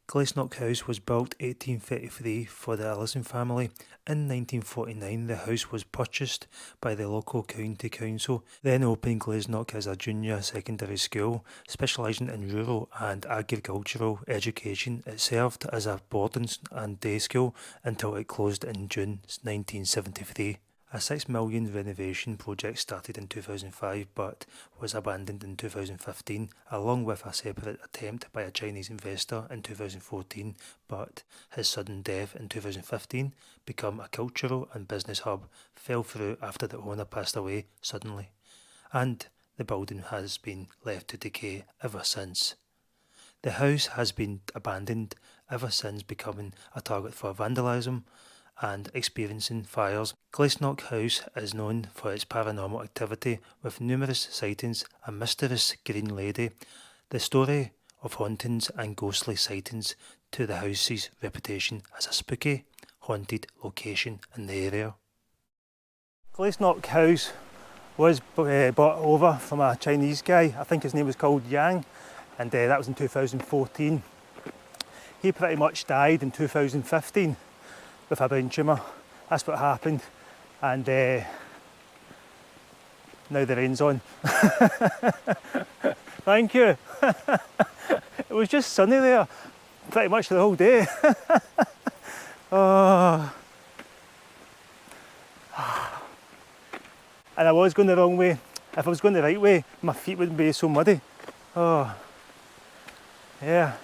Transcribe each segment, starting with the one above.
Glaisnoch House was built 1833 for the Ellison family. In 1949 the house was purchased by the local county council, then opened Glaisnoch as a junior secondary school, specialising in rural and agricultural education. It served as a boarding and day school until it closed in June 1973. A £6 million renovation project started in 2005 but was abandoned in 2015, along with a separate attempt by a Chinese investor in 2014, but his sudden death in 2015, become a cultural and business hub, fell through after the owner passed away suddenly, and the building has been left to decay ever since. The house has been abandoned ever since, becoming a target for vandalism and experiencing fires. Glaisnoch House is known for its paranormal activity, with numerous sightings, a mysterious green lady, the story of hauntings and ghostly sightings to the house's reputation as a spooky, haunted location in the area. Glaisnoch House was bought over from a Chinese guy. I think his name was called Yang, and that was in 2014. He pretty much died in 2015 with a brain tumour. That's what happened, and now the rain's on. Thank you. It was just sunny there pretty much the whole day. Oh. And I was going the wrong way. If I was going the right way, my feet wouldn't be so muddy. Oh, yeah.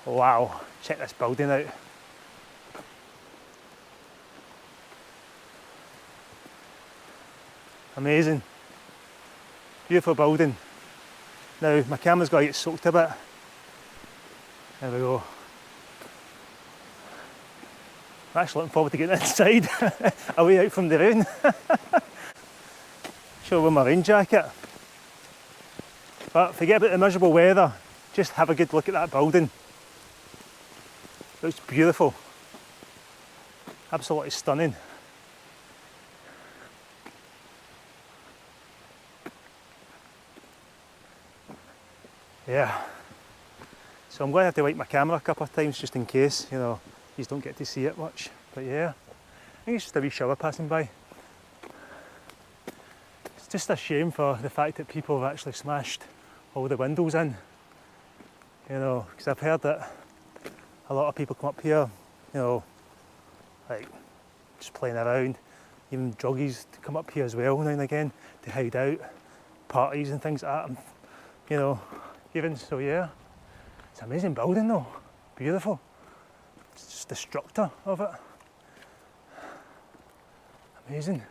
Wow, check this building out. Amazing. Beautiful building. Now my camera's got to get soaked a bit. There we go. I'm actually looking forward to getting inside, away out from the rain. Should wear my rain jacket. But forget about the miserable weather, just have a good look at that building. It looks beautiful. Absolutely stunning. Yeah, so I'm going to have to wipe my camera a couple of times just in case, you know, you don't get to see it much. But yeah, I think it's just a wee shower passing by. It's just a shame for the fact that people have actually smashed all the windows in, you know, because I've heard that a lot of people come up here, you know, like just playing around, even druggies to come up here as well now and again to hide out, parties and things like that, you know. Even so, yeah, it's an amazing building though, beautiful. It's just the structure of it, amazing.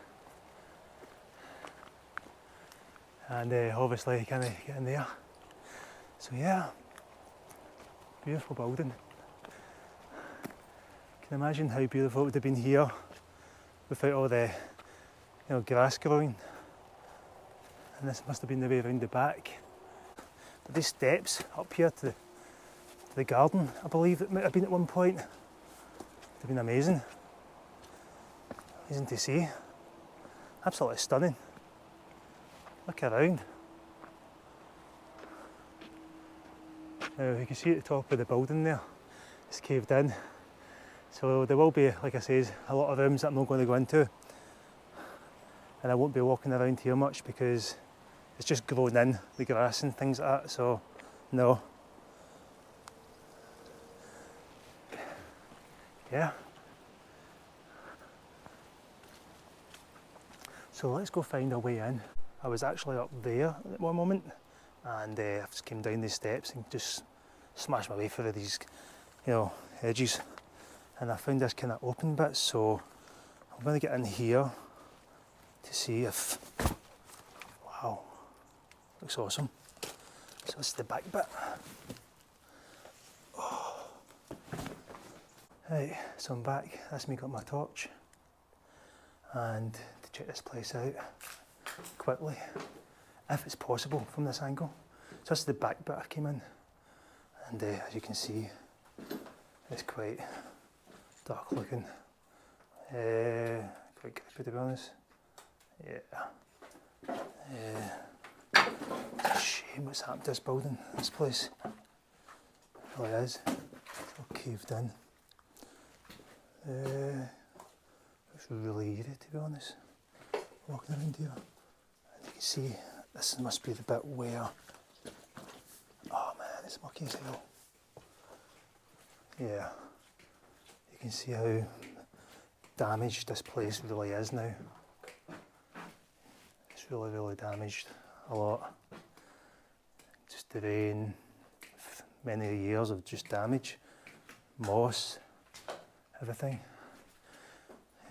And obviously you can't get in there. So yeah, beautiful building. Can you imagine how beautiful it would have been here without all the, you know, grass growing. And this must have been the way around the back. These steps up here to the garden, I believe it might have been at one point. It would have been amazing. Amazing to see. Absolutely stunning. Look around. Now you can see at the top of the building there, it's caved in. So there will be, like I said, a lot of rooms that I'm not going to go into. And I won't be walking around here much because it's just grown in, the grass and things like that, so no. Yeah. So let's go find our way in. I was actually up there at one moment and I just came down these steps and just smashed my way through these, you know, hedges. And I found this kind of open bit, so I'm going to get in here to see if, wow. Looks awesome. So this is the back bit. Oh. Right, so I'm back. That's me got my torch. And to check this place out quickly, if it's possible from this angle. So this is the back bit I came in. And as you can see, it's quite dark looking. Quite creepy to be honest. Yeah. Shame what's happened to this building, this place. It really is. caved in. It's really eerie, to be honest, walking around here. And you can see this must be the bit where, oh man, it's mucky as hell. Yeah, you can see how damaged this place really is now. It's really, really damaged a lot. Just the rain, many years of just damage, moss, everything.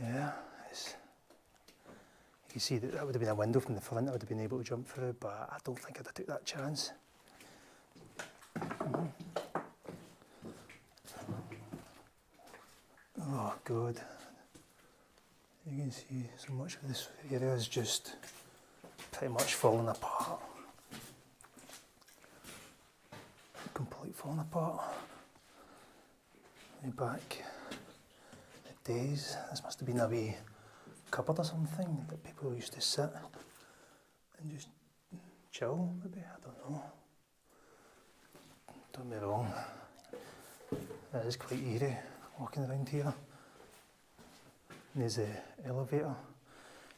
Yeah, you can see that would have been a window from the front I would have been able to jump through, but I don't think I'd have took that chance. Oh God, you can see so much of this area is just pretty much falling apart. Complete falling apart. Way back the days, this must have been a wee cupboard or something that people used to sit and just chill, maybe, I don't know. Don't get me wrong, it is quite eerie walking around here. And there's the elevator,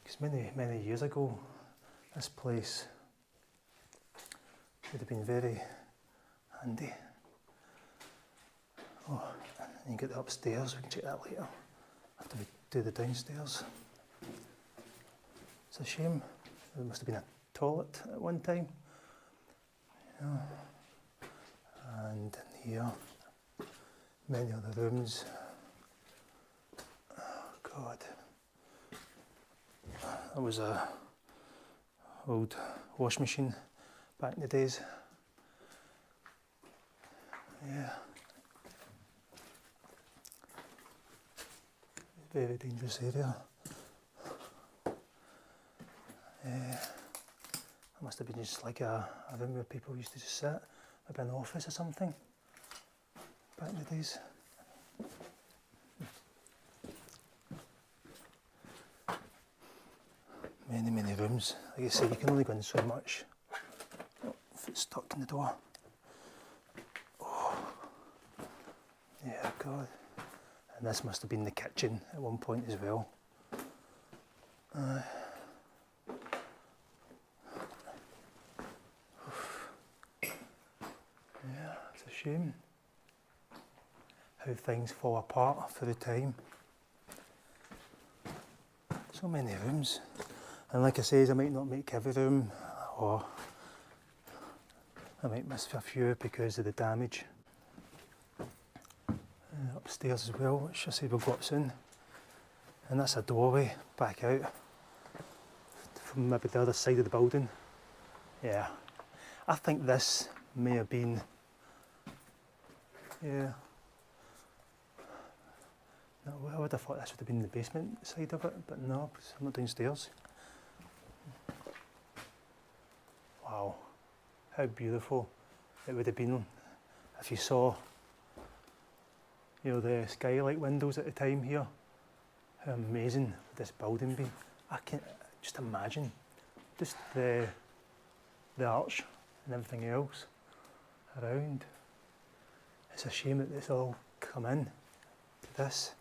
because many years ago this place would have been very handy. Oh, and you get the upstairs, we can check that later after we do the downstairs. It's a shame, there must have been a toilet at one time. Yeah. And in here, many other rooms. Oh God, that was a old wash machine back in the days. Yeah. Very dangerous area. It must have been just like a room where people used to just sit, maybe an office or something, back in the days. Many rooms. Like I say, you can only go in so much. Oh, foot stuck in the door. Oh, yeah, God. And this must have been the kitchen at one point as well. Yeah, it's a shame how things fall apart through time. So many rooms. And like I say, I might not make every room, or I might miss a few because of the damage. Upstairs as well, which I say we'll go up soon. And that's a doorway back out from maybe the other side of the building. Yeah, I think this may have been, yeah. No, I would have thought this would have been the basement side of it, but no, because I'm not downstairs. Wow, how beautiful it would have been if you saw, you know, the skylight windows at the time here. How amazing would this building be? I can't just imagine just the arch and everything else around. It's a shame that this all come in to this.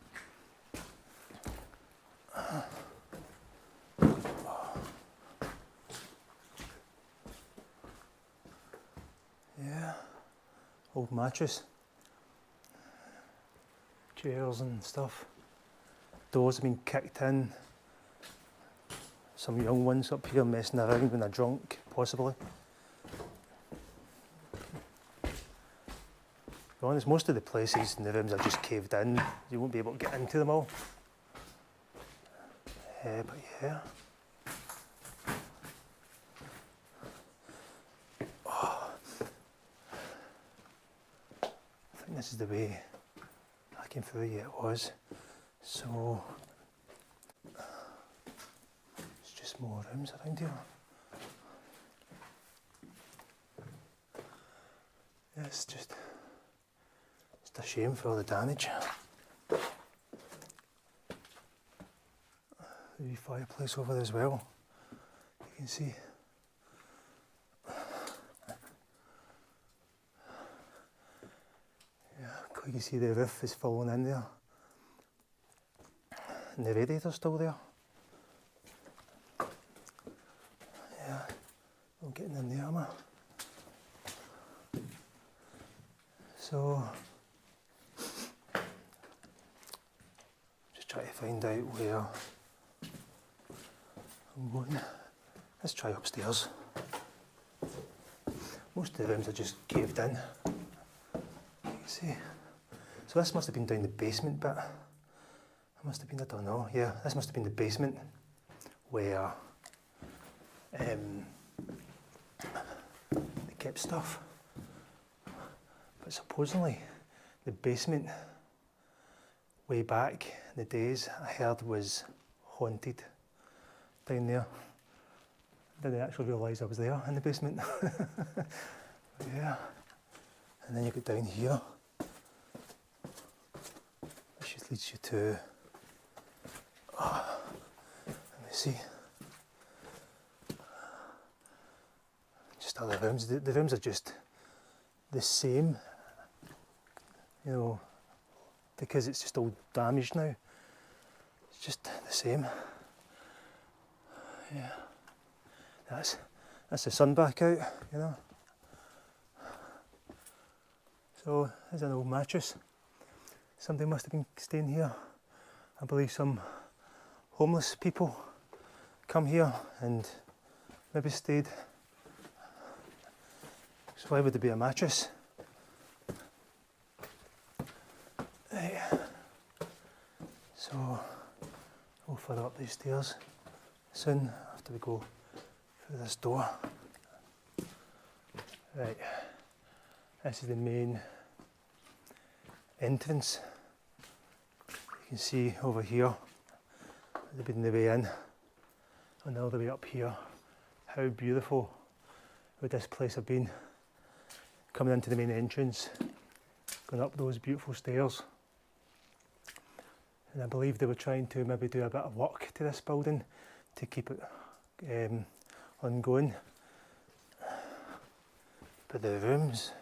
Yeah, old mattress, chairs and stuff. Doors have been kicked in. Some young ones up here messing around when they're drunk, possibly. To be honest, most of the places in the rooms are just caved in. You won't be able to get into them all. But yeah. Oh. I think this is the way I came through. Yeah, it was. So it's just more rooms around here. Yeah, it's just a shame for all the damage. The fireplace over there as well, you can see. Yeah, quite you can see the roof is falling in there. And the radiator's still there. Yeah, I'm getting in there, man. So, just try to find out where I'm going. Let's try upstairs. Most of the rooms are just caved in. You can see. So this must have been down the basement bit. It must have been, I don't know, yeah, this must have been the basement where they kept stuff. But supposedly the basement way back in the days I heard was haunted down there. I didn't actually realise I was there in the basement. Yeah. And then you go down here. This just leads you to, let me see. Just other rooms. The rooms are just the same, you know, because it's just all damaged now. It's just the same. Yeah. That's the sun back out, you know. So there's an old mattress. Somebody must have been staying here. I believe some homeless people come here and maybe stayed. So why would there be a mattress? Right. So we'll further up these stairs soon after we go through this door. Right. This is the main entrance. You can see over here, they've been the way in, and all the way up here. How beautiful would this place have been? Coming into the main entrance, going up those beautiful stairs. And I believe they were trying to maybe do a bit of work to this building to keep it ongoing. But the rooms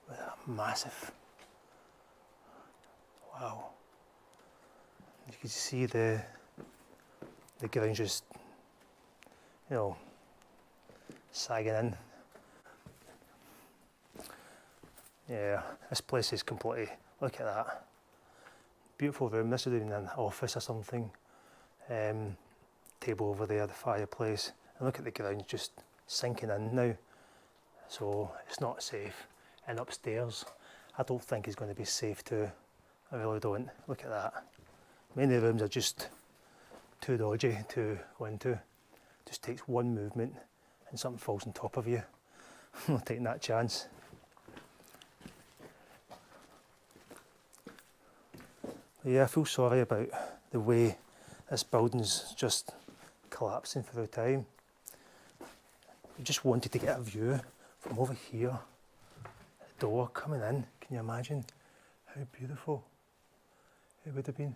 were massive. Wow. You can see the ground just, you know, sagging in. Yeah, this place is completely, look at that. Beautiful room. This would have been an office or something. Table over there, the fireplace. And look at the ground just sinking in now. So it's not safe. And upstairs, I don't think it's going to be safe too. I really don't. Look at that. Many rooms are just too dodgy to go into. Just takes one movement and something falls on top of you. I'm not taking that chance. But yeah, I feel sorry about the way this building's just collapsing through time. I just wanted to get a view from over here. The door coming in, can you imagine how beautiful it would have been?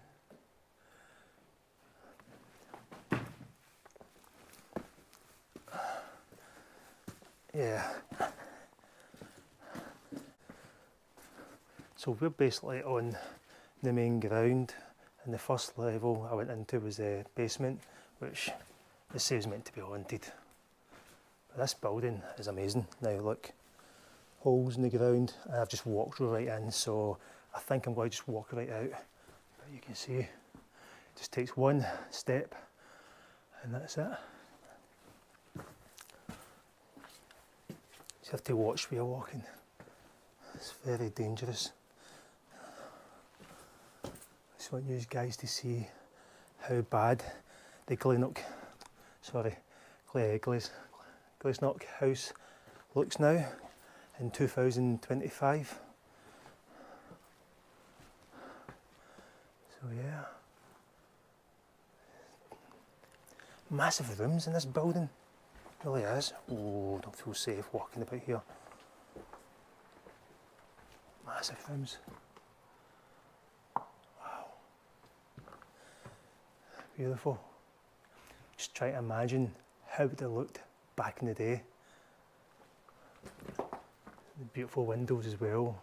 Yeah. So we're basically on the main ground, and the first level I went into was the basement, which they say is meant to be haunted. But this building is amazing. Now look, holes in the ground, and I've just walked right in, so I think I'm going to just walk right out. But you can see, it just takes one step, and that's it. You have to watch where you're walking. It's very dangerous. I just want you guys to see how bad the Glaisnoch house looks now in 2025. So yeah. Massive rooms in this building. It really is. Oh, don't feel safe walking about here. Massive rooms. Wow. Beautiful. Just try to imagine how it looked back in the day. The beautiful windows as well.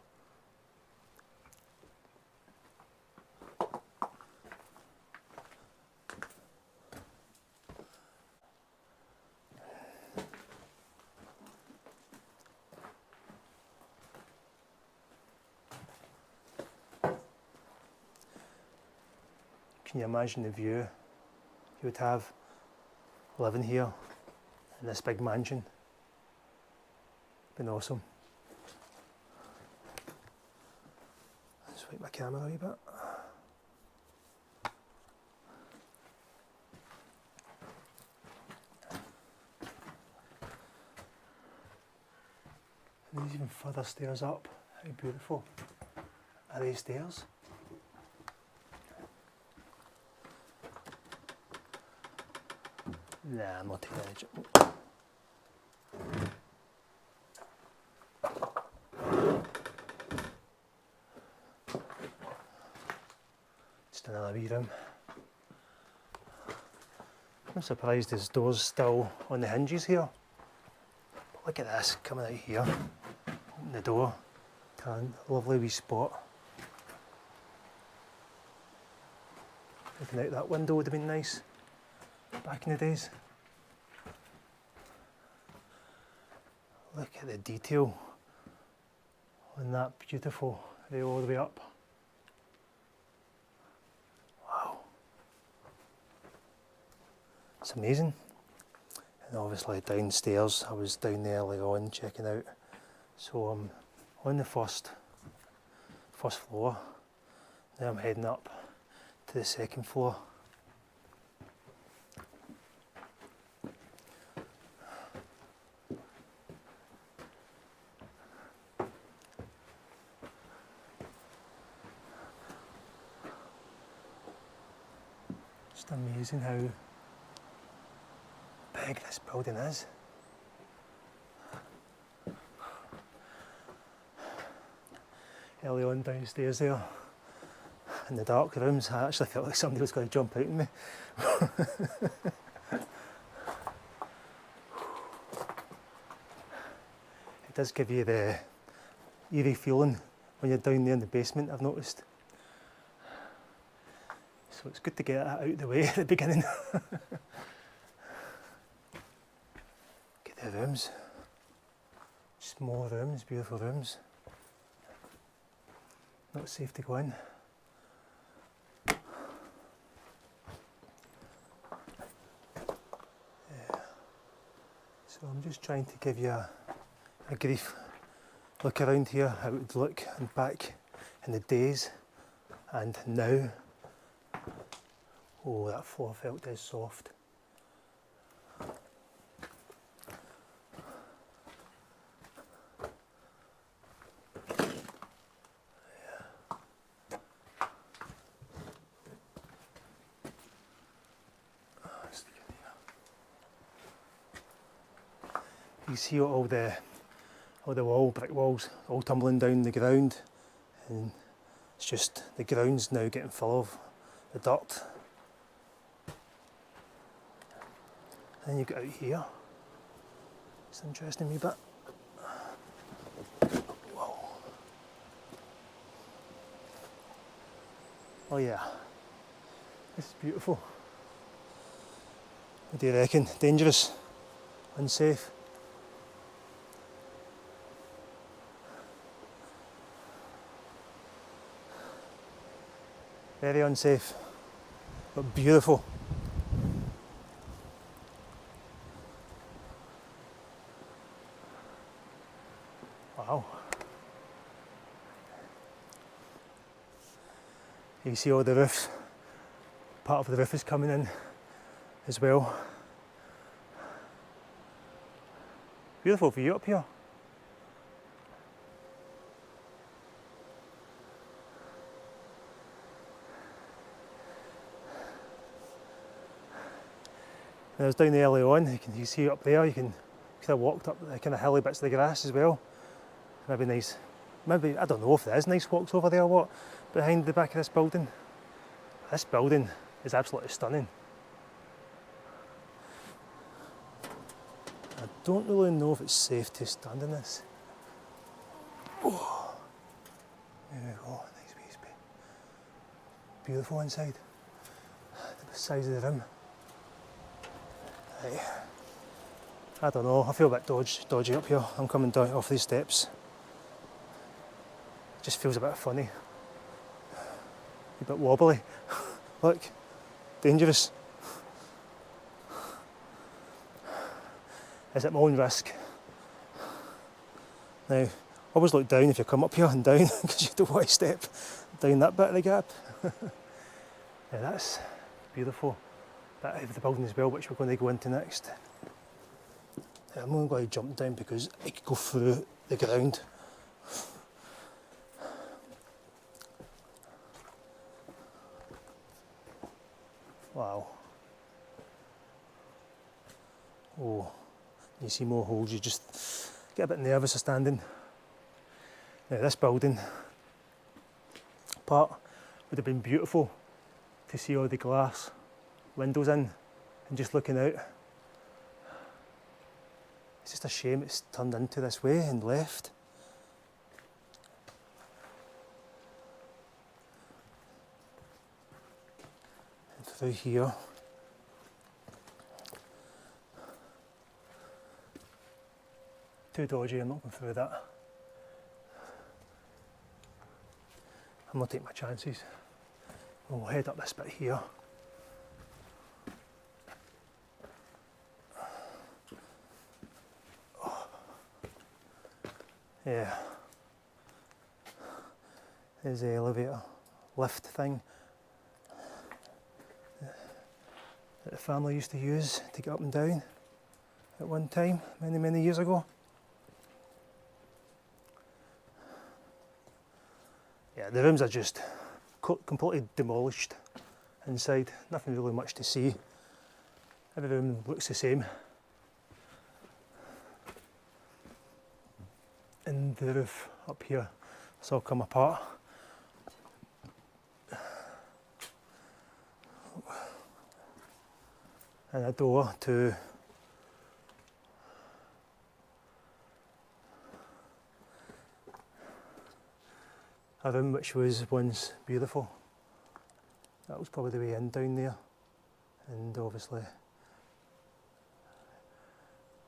Can you imagine the view you would have living here in this big mansion? Been awesome. Swipe my camera a wee bit. And there's even further stairs up. How beautiful are these stairs? Nah, I'm not taking the edge. Just another wee room. I'm surprised there's doors still on the hinges here. But look at this, coming out here. Open the door. Lovely wee spot. Looking out that window would have been nice back in the days. Look at the detail on that beautiful rail all the way up. Wow. It's amazing. And obviously downstairs, I was down there earlier on checking out. So I'm on the first floor. Now I'm heading up to the second floor. Just amazing how big this building is. Early on downstairs there, in the dark rooms, I actually felt like somebody was going to jump out on me. It does give you the eerie feeling when you're down there in the basement, I've noticed. So it's good to get that out of the way at the beginning. Get the rooms. Small rooms, beautiful rooms. Not safe to go in. Yeah. So I'm just trying to give you a brief look around here, how it would look and back in the days and now. Oh, that floor felt is soft. You see all the brick walls all tumbling down the ground, and it's just the ground's now getting full of the dirt. Then you get out here. It's an interesting wee bit. Whoa. Oh yeah, this is beautiful. What do you reckon? Dangerous? Unsafe? Very unsafe, but beautiful. Wow. You can see all the roofs. Part of the roof is coming in as well. Beautiful view up here. When I was down there early on, you can see up there, you can could have walked up the kind of hilly bits of the grass as well. Maybe nice, maybe, I don't know if there is nice walks over there or what, behind the back of this building. This building is absolutely stunning. I don't really know if it's safe to stand in this. Oh, there we go, nice wee space. Beautiful inside. The size of the room. Right. I don't know, I feel a bit dodgy up here. I'm coming down off these steps. It just feels a bit funny. A bit wobbly. Look, dangerous. Is at my own risk. Now, always look down if you come up here and down because you don't want to step down that bit of the gap. Yeah, that's beautiful. Bit of the building as well, which we're going to go into next. I'm not going to jump down because it could go through the ground. Wow. Oh, you see more holes, you just get a bit nervous of standing. Now this building part would have been beautiful to see all the glass windows in and just looking out. It's just a shame it's turned into this way and left. And through here. Too dodgy, I'm not going through that. I'm not taking my chances. We'll head up this bit here. Oh. Yeah. There's the elevator lift thing that the family used to use to get up and down at one time, many years ago. Yeah, the rooms are just completely demolished inside, nothing really much to see. Every room looks the same. And the roof up here, it's all come apart. And a door to a room which was once beautiful. That was probably the way in down there, and obviously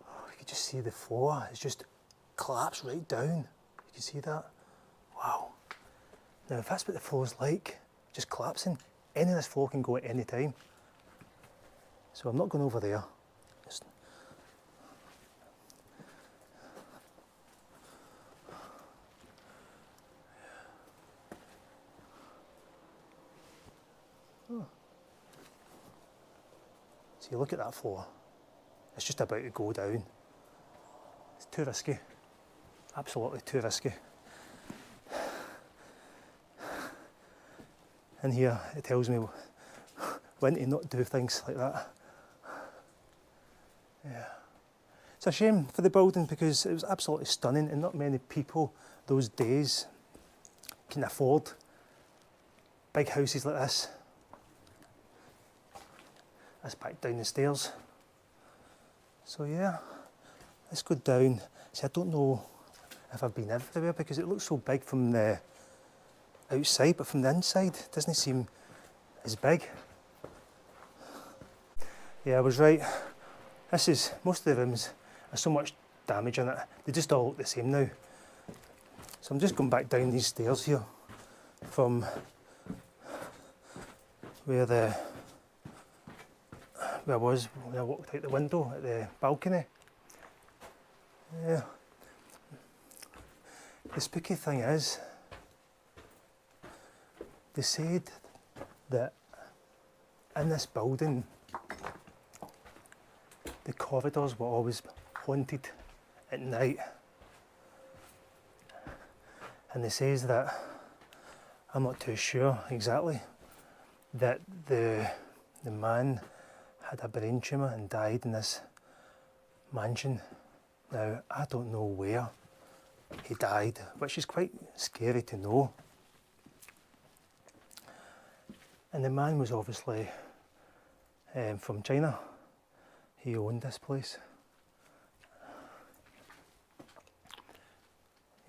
you could just see the floor, it's just collapsed right down. You can see that? Wow. Now if that's what the floor's like, just collapsing, any of this floor can go at any time. So I'm not going over there. So you look at that floor, it's just about to go down. It's too risky, absolutely too risky. And here it tells me when to not do things like that. Yeah. It's a shame for the building because it was absolutely stunning and not many people those days can afford big houses like this. That's back down the stairs. So yeah, let's go down. See, I don't know if I've been everywhere because it looks so big from the outside, but from the inside it doesn't seem as big. Yeah, I was right. Most of the rooms are so much damage in it, they just all look the same now. So I'm just going back down these stairs here from where I was when I walked out the window at the balcony. Yeah. The spooky thing is, they said that in this building, the corridors were always haunted at night. And they says that, I'm not too sure exactly, that the man had a brain tumour and died in this mansion. Now, I don't know where he died, which is quite scary to know. And the man was obviously from China. He owned this place.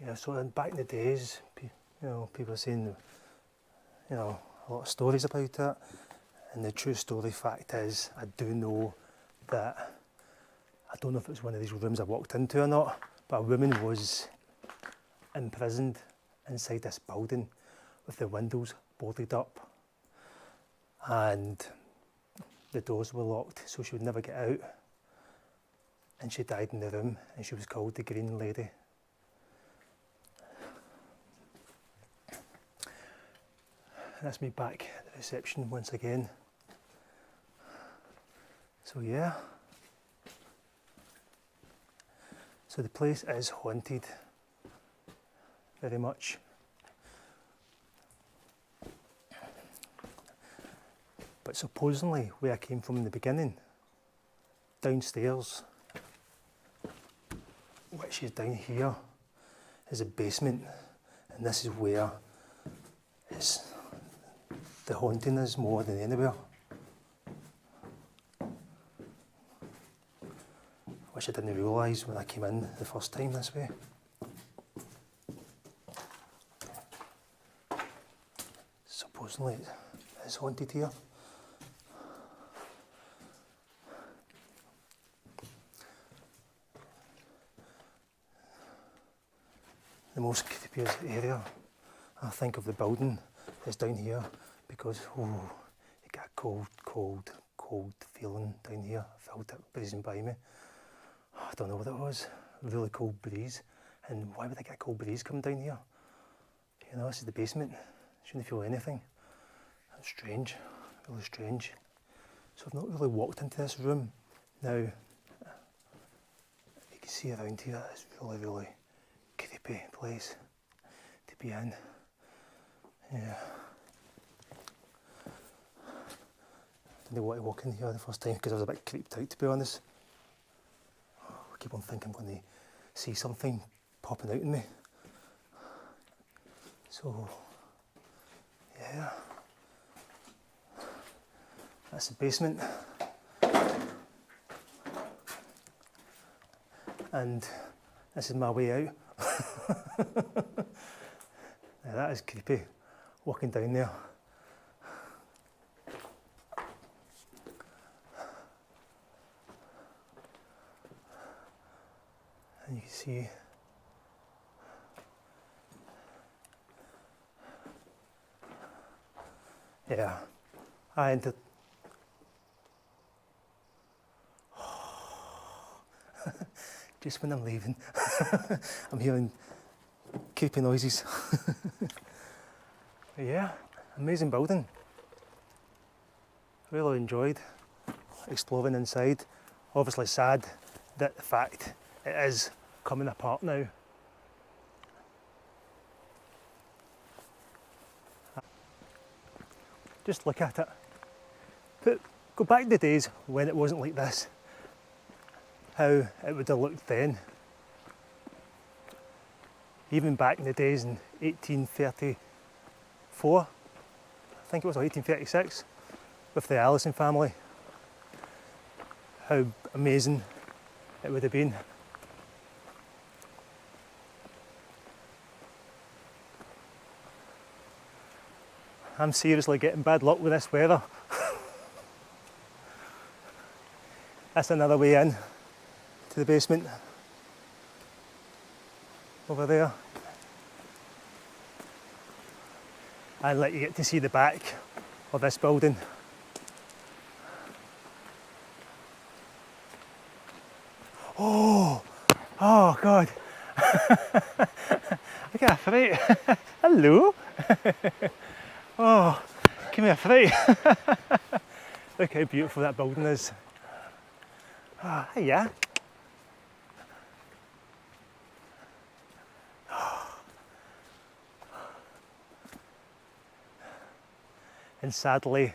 Yeah, so back in the days, people were saying, a lot of stories about it. And the true story fact is, I do know that, I don't know if it was one of these rooms I walked into or not, but a woman was imprisoned inside this building with the windows boarded up and the doors were locked, so she would never get out. And she died in the room, and she was called the Green Lady. That's me back at the reception once again. So yeah. So the place is haunted, very much. But supposedly, where I came from in the beginning, downstairs, which is down here, is a basement, and this is where the haunting is more than anywhere. Which I didn't realise when I came in the first time this way. Supposedly it's haunted here. The most creepiest area, I think, of the building is down here, because you get a cold feeling down here. I felt it breezing by me. I don't know what it was, a really cold breeze. And why would I get a cold breeze coming down here? This is the basement, shouldn't feel anything. That's strange, really strange. So I've not really walked into this room. Now, you can see around here, it's really, really creepy place to be in. Yeah. I didn't want to walk in here the first time because I was a bit creeped out, to be honest. I keep on thinking I'm going to see something popping out in me. So, yeah. That's the basement. And this is my way out. Now that is creepy, walking down there. And you can see yeah, I entered. Just when I'm leaving, I'm hearing creepy noises. Yeah, amazing building. Really enjoyed exploring inside. Obviously sad that the fact it is coming apart now. Just look at it. Go back to the days when it wasn't like this. How it would have looked then. Even back in the days in 1834, I think it was, or 1836, with the Allison family. How amazing it would have been. I'm seriously getting bad luck with this weather. That's another way in to the basement. Over there. And let you get to see the back of this building. Oh God. I got a fright. Hello. Oh, give me a fright. Look how beautiful that building is. Oh, hiya. And sadly,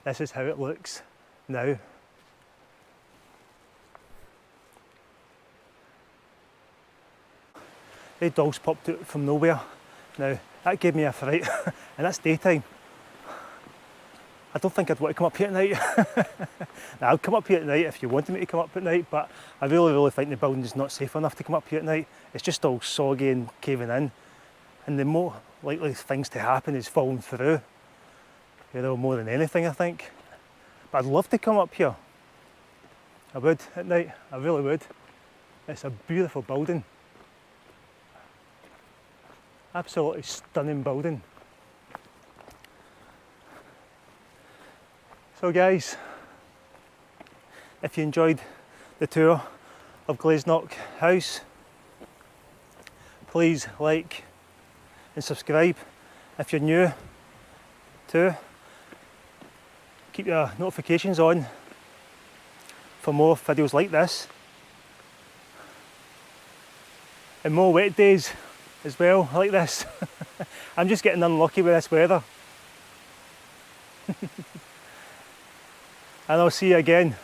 this is how it looks now. The dogs popped out from nowhere. Now, that gave me a fright, and that's daytime. I don't think I'd want to come up here at night. Now, I'll come up here at night if you wanted me to come up at night, but I really think the building's not safe enough to come up here at night. It's just all soggy and caving in, and the more likely things to happen is falling through, you know, more than anything, I think. But I'd love to come up here. I would at night, I really would. It's a beautiful building. Absolutely stunning building. So guys, if you enjoyed the tour of Glaisnoch House, please like and subscribe. If you're new too, keep your notifications on for more videos like this. And more wet days as well, like this. I'm just getting unlucky with this weather. And I'll see you again